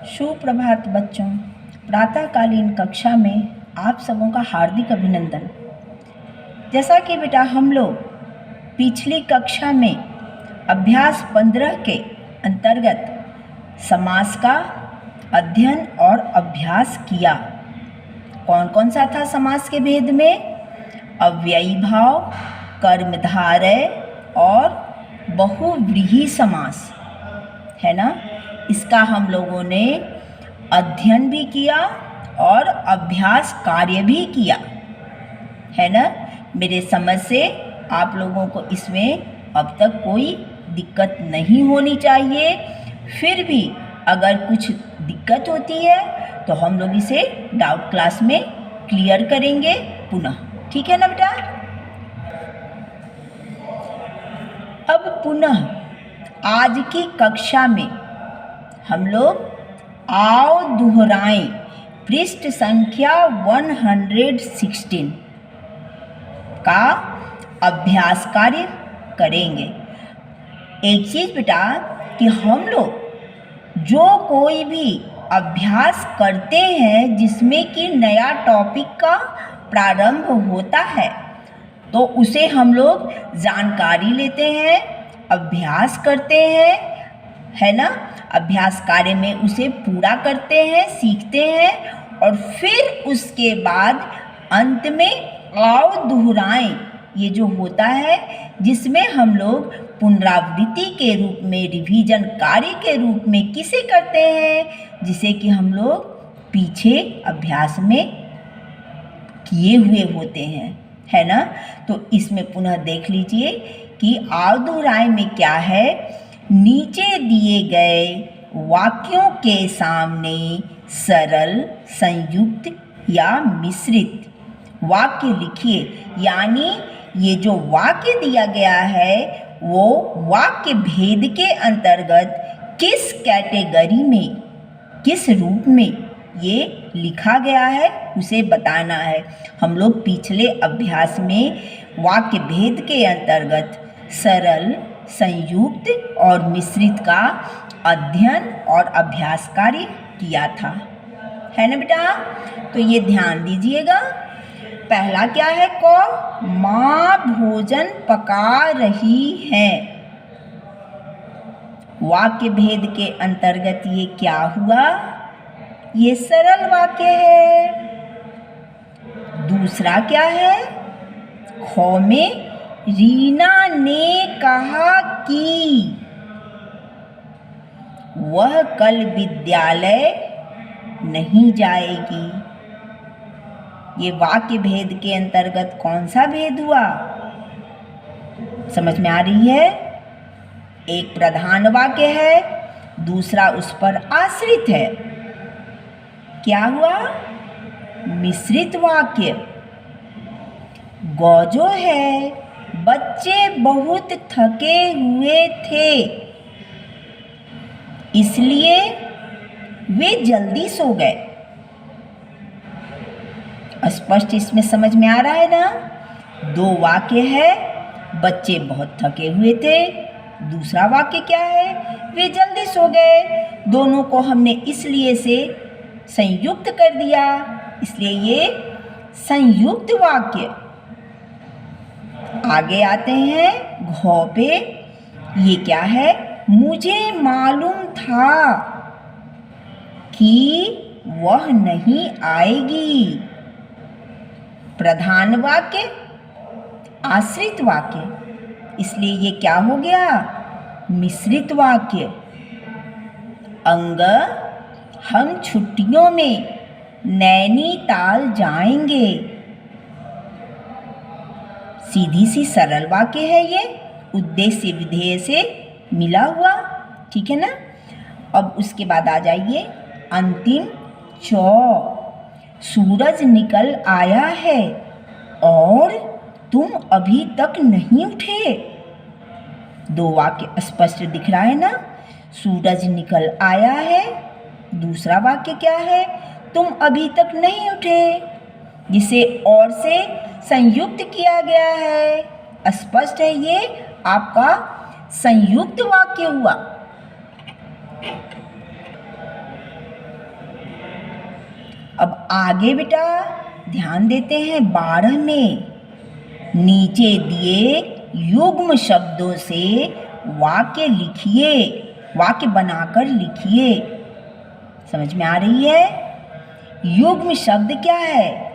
सुप्रभात बच्चों। प्रातःकालीन कक्षा में आप सबों का हार्दिक अभिनंदन। जैसा कि बेटा हम लोग पिछली कक्षा में अभ्यास 15 के अंतर्गत समास का अध्ययन और अभ्यास किया। कौन कौन सा था समास के भेद में? अव्ययी भाव, कर्मधारय और बहुव्रीहि समास, है ना। इसका हम लोगों ने अध्ययन भी किया और अभ्यास कार्य भी किया, है ना। मेरे समझ से आप लोगों को इसमें अब तक कोई दिक्कत नहीं होनी चाहिए। फिर भी अगर कुछ दिक्कत होती है तो हम लोग इसे डाउट क्लास में क्लियर करेंगे पुनः, ठीक है ना बेटा। अब पुनः आज की कक्षा में हम लोग आओ दोहराएं पृष्ठ संख्या 116 का अभ्यास कार्य करेंगे। एक चीज़ बेटा कि हम लोग जो कोई भी अभ्यास करते हैं जिसमें कि नया टॉपिक का प्रारंभ होता है तो उसे हम लोग जानकारी लेते हैं, अभ्यास करते हैं, है ना। अभ्यास कार्य में उसे पूरा करते हैं, सीखते हैं और फिर उसके बाद अंत में आओ दोहराएं ये जो होता है जिसमें हम लोग पुनरावृत्ति के रूप में, रिवीजन कार्य के रूप में किसे करते हैं, जिसे कि हम लोग पीछे अभ्यास में किए हुए होते हैं, है ना। तो इसमें पुनः देख लीजिए कि आओ दोहराएं में क्या है। नीचे दिए गए वाक्यों के सामने सरल, संयुक्त या मिश्रित वाक्य लिखिए। यानी ये जो वाक्य दिया गया है वो वाक्य भेद के अंतर्गत किस कैटेगरी में, किस रूप में ये लिखा गया है उसे बताना है। हम लोग पिछले अभ्यास में वाक्य भेद के अंतर्गत सरल, संयुक्त और मिश्रित का अध्ययन और अभ्यास कार्य किया था, है ना बेटा। तो ये ध्यान दीजिएगा। पहला क्या है? को माँ भोजन पका रही है। वाक्य भेद के अंतर्गत ये क्या हुआ? ये सरल वाक्य है। दूसरा क्या है? खो में रीना ने कहा कि वह कल विद्यालय नहीं जाएगी। ये वाक्य भेद के अंतर्गत कौन सा भेद हुआ? समझ में आ रही है? एक प्रधान वाक्य है, दूसरा उस पर आश्रित है। क्या हुआ? मिश्रित वाक्य। गौजो है, बच्चे बहुत थके हुए थे इसलिए वे जल्दी सो गए। स्पष्ट इसमें समझ में आ रहा है ना। दो वाक्य है, बच्चे बहुत थके हुए थे। दूसरा वाक्य क्या है? वे जल्दी सो गए। दोनों को हमने इसलिए से संयुक्त कर दिया, इसलिए ये संयुक्त वाक्य। आगे आते हैं घौ पे। ये क्या है? मुझे मालूम था कि वह नहीं आएगी। प्रधान वाक्य, आश्रित वाक्य, इसलिए ये क्या हो गया? मिश्रित वाक्य। अंग, हम छुट्टियों में नैनीताल जाएंगे। सीधी सी सरल वाक्य है ये, उद्देश्य विधेय से मिला हुआ, ठीक है ना। अब उसके बाद आ जाइए अंतिम चौ। सूरज निकल आया है और तुम अभी तक नहीं उठे। दो वाक्य स्पष्ट दिख रहा है ना। सूरज निकल आया है, दूसरा वाक्य क्या है? तुम अभी तक नहीं उठे, जिसे और से संयुक्त किया गया है। स्पष्ट है ये आपका संयुक्त वाक्य हुआ। अब आगे बेटा ध्यान देते हैं 12 में। नीचे दिए युग्म शब्दों से वाक्य लिखिए, वाक्य बनाकर लिखिए। समझ में आ रही है? युग्म शब्द क्या है?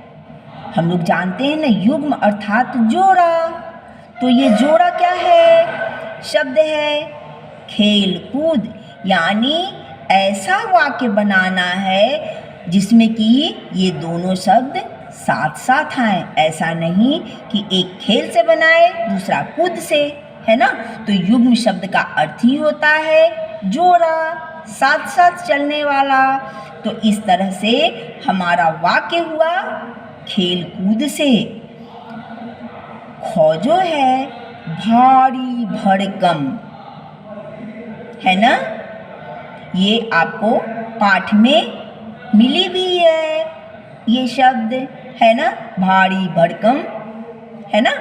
हम लोग जानते हैं ना, युग्म अर्थात जोड़ा। तो ये जोड़ा क्या है? शब्द है खेल कूद, यानी ऐसा वाक्य बनाना है जिसमें कि ये दोनों शब्द साथ साथ आए। ऐसा नहीं कि एक खेल से बनाए दूसरा कूद से, है ना। तो युग्म शब्द का अर्थ ही होता है जोड़ा, साथ साथ चलने वाला। तो इस तरह से हमारा वाक्य हुआ खेल कूद से। खो जो है भारी भरकम, है ना, ये आपको पाठ में मिली भी है, ये शब्द है ना, भारी भरकम, है ना।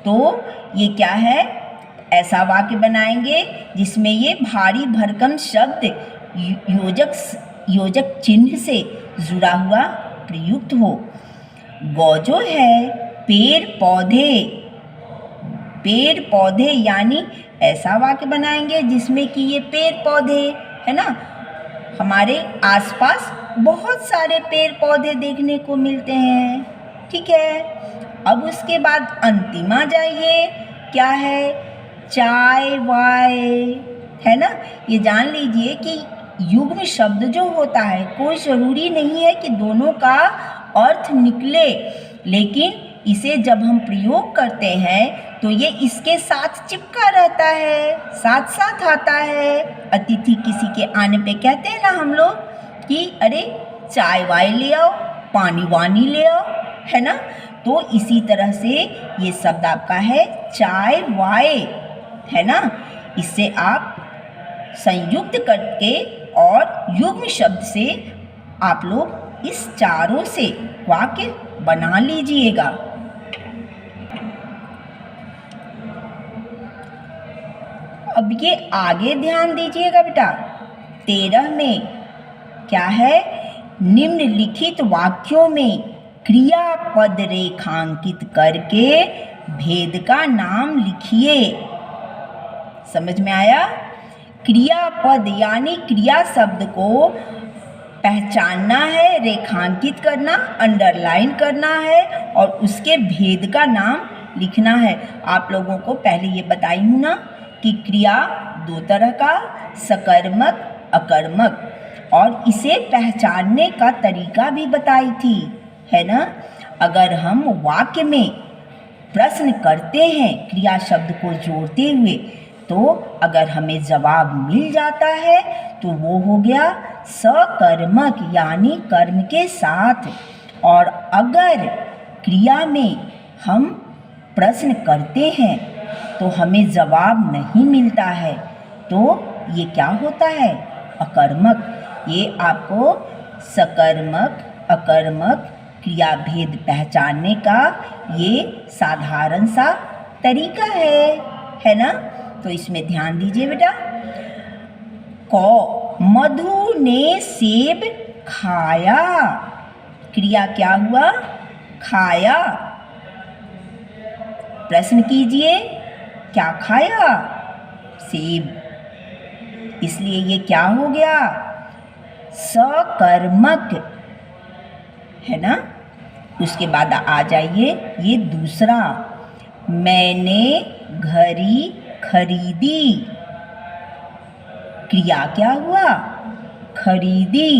तो ये क्या है? ऐसा वाक्य बनाएंगे जिसमें ये भारी भरकम शब्द योजक चिन्ह से जुड़ा हुआ प्रयुक्त हो। गौ जो है पेड़ पौधे, पेड़ पौधे यानी ऐसा वाक्य बनाएंगे जिसमें कि ये पेड़ पौधे, है ना, हमारे आसपास बहुत सारे पेड़ पौधे देखने को मिलते हैं। ठीक है। अब उसके बाद अंतिम आ जाइए, क्या है? चाय वाय, है ना। ये जान लीजिए कि युग्म शब्द जो होता है कोई ज़रूरी नहीं है कि दोनों का अर्थ निकले, लेकिन इसे जब हम प्रयोग करते हैं तो ये इसके साथ चिपका रहता है, साथ साथ आता है। अतिथि किसी के आने पे कहते हैं ना हम लोग कि अरे चाय वाय ले आओ, पानी वानी ले आओ, है ना। तो इसी तरह से ये शब्द आपका है चाय वाय, है ना। इससे आप संयुक्त करके और युग्म शब्द से आप लोग इस चारों से वाक्य बना लीजिएगा। अब ये आगे ध्यान दीजिएगा बेटा, 13 में क्या है? निम्नलिखित वाक्यों में क्रियापद रेखांकित करके भेद का नाम लिखिए। समझ में आया? क्रियापद यानी क्रिया शब्द को पहचानना है, रेखांकित करना, अंडरलाइन करना है और उसके भेद का नाम लिखना है। आप लोगों को पहले ये बताई हूँ ना कि क्रिया दो तरह का, सकर्मक, अकर्मक, और इसे पहचानने का तरीका भी बताई थी, है ना। अगर हम वाक्य में प्रश्न करते हैं क्रिया शब्द को जोड़ते हुए, तो अगर हमें जवाब मिल जाता है तो वो हो गया सकर्मक यानी कर्म के साथ। और अगर क्रिया में हम प्रश्न करते हैं तो हमें जवाब नहीं मिलता है तो ये क्या होता है? अकर्मक। ये आपको सकर्मक, अकर्मक क्रिया भेद पहचानने का ये साधारण सा तरीका है ना। तो इसमें ध्यान दीजिए बेटा। क, मधु ने सेब खाया। क्रिया क्या हुआ? खाया। प्रश्न कीजिए, क्या खाया? सेब। इसलिए ये क्या हो गया? सकर्मक, है ना। उसके बाद आ जाइए ये दूसरा, मैंने घड़ी खरीदी। क्रिया क्या हुआ? खरीदी।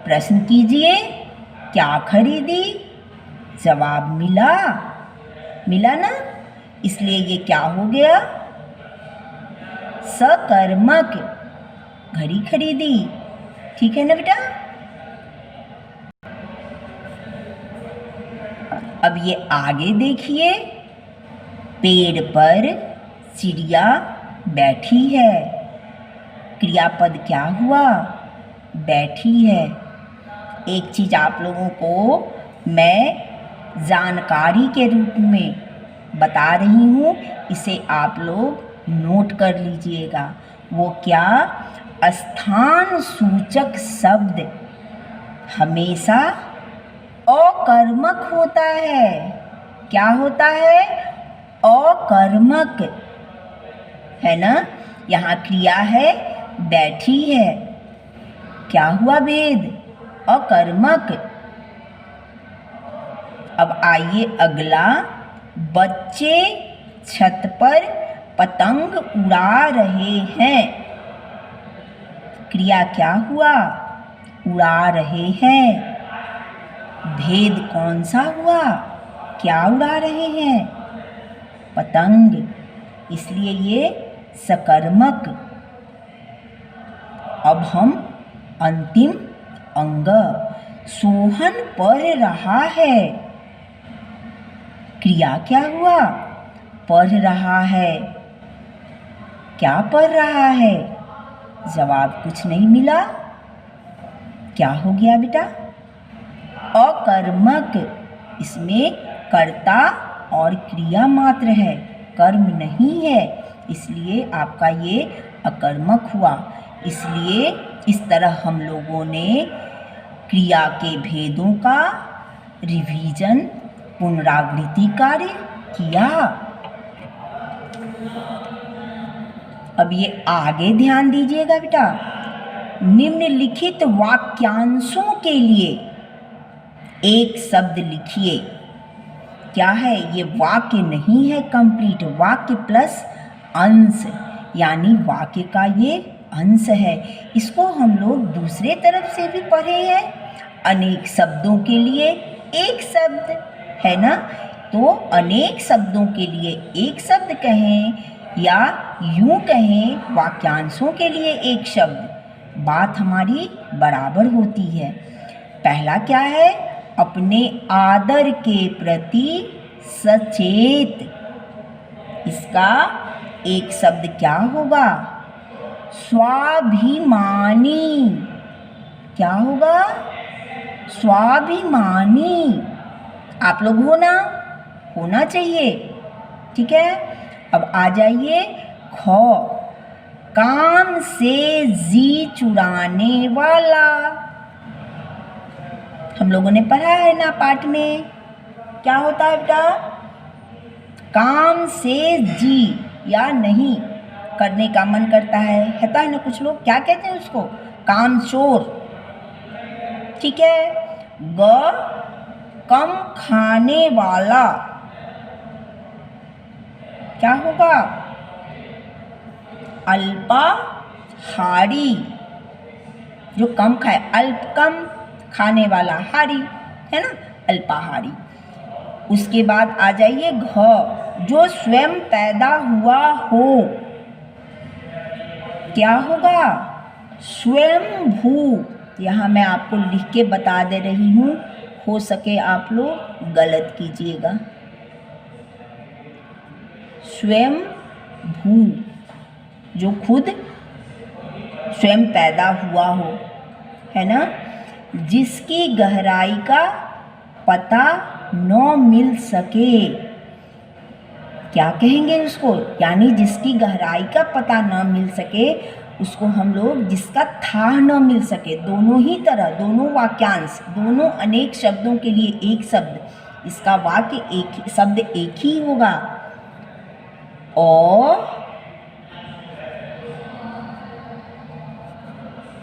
प्रश्न कीजिए, क्या खरीदी? जवाब मिला ना। इसलिए ये क्या हो गया? सकर्मक, घड़ी खरीदी। ठीक है ना बेटा। अब ये आगे देखिए, पेड़ पर चिड़िया बैठी है। क्रियापद क्या हुआ? बैठी है। एक चीज आप लोगों को मैं जानकारी के रूप में बता रही हूँ, इसे आप लोग नोट कर लीजिएगा। वो क्या? स्थान सूचक शब्द हमेशा अकर्मक होता है। क्या होता है? अकर्मक, है ना। यहाँ क्रिया है, बैठी है। क्या हुआ भेद? अकर्मक। अब आइए अगला, बच्चे छत पर पतंग उड़ा रहे हैं। क्रिया क्या हुआ? उड़ा रहे हैं। भेद कौन सा हुआ? क्या उड़ा रहे हैं? पतंग, इसलिए ये सकर्मक। अब हम अंतिम अंग, सोहन पढ़ रहा है। क्रिया क्या हुआ? पढ़ रहा है। क्या पढ़ रहा है? जवाब कुछ नहीं मिला। क्या हो गया बेटा? अकर्मक। इसमें कर्ता और क्रिया मात्र है, कर्म नहीं है, इसलिए आपका ये अकर्मक हुआ। इसलिए इस तरह हम लोगों ने क्रिया के भेदों का रिवीजन, पुनरावृत्ति कार्य किया। अब ये आगे ध्यान दीजिएगा बेटा। निम्नलिखित वाक्यांशों के लिए एक शब्द लिखिए। क्या है ये? वाक्य नहीं है कंप्लीट, वाक्य प्लस अंश, यानी वाक्य का ये अंश है। इसको हम लोग दूसरे तरफ से भी पढ़े हैं। अनेक शब्दों के लिए एक शब्द, है ना। तो अनेक शब्दों के लिए एक शब्द कहें या यूं कहें वाक्यांशों के लिए एक शब्द, बात हमारी बराबर होती है। पहला क्या है? अपने आदर के प्रति सचेत। इसका एक शब्द क्या होगा? स्वाभिमानी। क्या होगा? स्वाभिमानी। आप लोग हो ना? होना चाहिए, ठीक है। अब आ जाइए ख, काम से जी चुराने वाला। हम लोगों ने पढ़ा है ना पाठ में। क्या होता है बेटा? काम से जी या नहीं करने का मन करता है ना कुछ लोग, क्या कहते हैं उसको? काम चोर, ठीक है। ग, कम खाने वाला। क्या होगा? अल्पाहारी, जो कम खाए, अल्प कम खाने वाला, हारी, है ना, अल्पाहारी। उसके बाद आ जाइए घ, जो स्वयं पैदा हुआ हो। क्या होगा? स्वयंभू। यहाँ मैं आपको लिख के बता दे रही हूँ, हो सके आप लोग गलत कीजिएगा। स्वयंभू, जो खुद स्वयं पैदा हुआ हो, है ना। जिसकी गहराई का पता न मिल सके। क्या कहेंगे उसको? यानी जिसकी गहराई का पता न मिल सके, उसको हम लोग जिसका था न मिल सके। दोनों ही तरह, दोनों वाक्यांश, दोनों अनेक शब्दों के लिए एक शब्द, इसका वाक्य एक शब्द एक ही होगा। और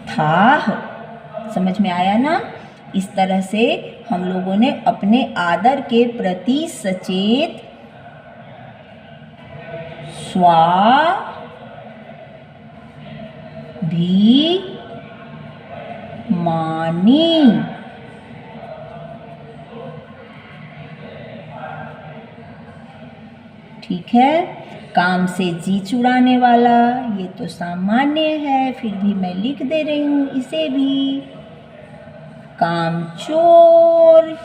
था, समझ में आया ना। इस तरह से हम लोगों ने अपने आदर के प्रति सचेत, स्वाभिमानी, ठीक है। काम से जी चुराने वाला, ये तो सामान्य है, फिर भी मैं लिख दे रही हूँ इसे भी। कामचोर,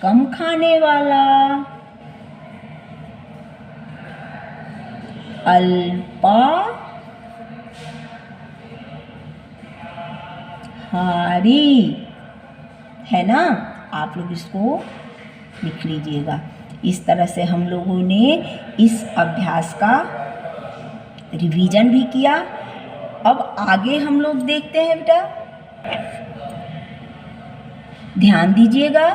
कम खाने वाला। अल्पाहारी, है ना। आप लोग इसको लिख लीजिएगा। इस तरह से हम लोगों ने इस अभ्यास का रिवीजन भी किया। अब आगे हम लोग देखते हैं बेटा, ध्यान दीजिएगा,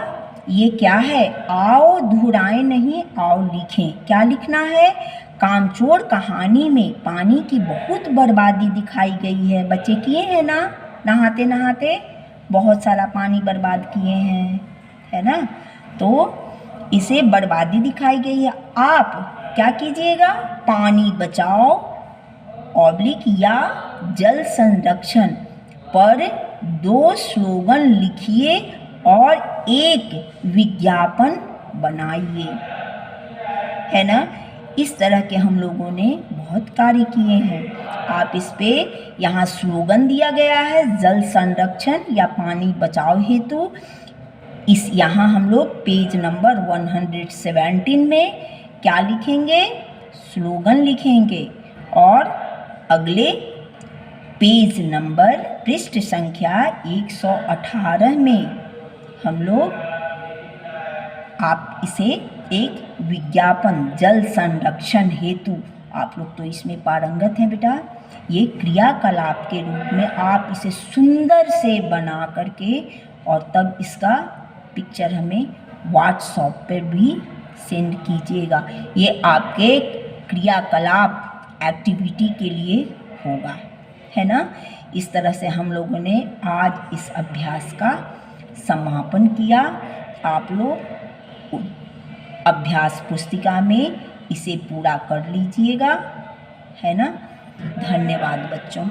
ये क्या है? आओ दोहराएं नहीं, आओ लिखें। क्या लिखना है? कामचोर कहानी में पानी की बहुत बर्बादी दिखाई गई है। बच्चे किए हैं ना, नहाते नहाते बहुत सारा पानी बर्बाद किए हैं, है ना? तो इसे बर्बादी दिखाई गई है। आप क्या कीजिएगा? पानी बचाओ ऑब्लिक या जल संरक्षण पर 2 स्लोगन लिखिए और एक विज्ञापन बनाइए, है ना? इस तरह के हम लोगों ने बहुत कार्य किए हैं। आप इस पे यहाँ स्लोगन दिया गया है जल संरक्षण या पानी बचाओ हेतु। इस यहाँ हम लोग पेज नंबर 117 में क्या लिखेंगे? स्लोगन लिखेंगे। और अगले पेज नंबर पृष्ठ संख्या 118 में हम लोग आप इसे एक विज्ञापन जल संरक्षण हेतु, आप लोग तो इसमें पारंगत हैं बेटा, ये क्रियाकलाप के रूप में आप इसे सुंदर से बना करके और तब इसका पिक्चर हमें व्हाट्सएप पर भी सेंड कीजिएगा। ये आपके क्रियाकलाप एक्टिविटी के लिए होगा, है ना? इस तरह से हम लोगों ने आज इस अभ्यास का समापन किया। आप लोग अभ्यास पुस्तिका में इसे पूरा कर लीजिएगा, है ना? धन्यवाद बच्चों।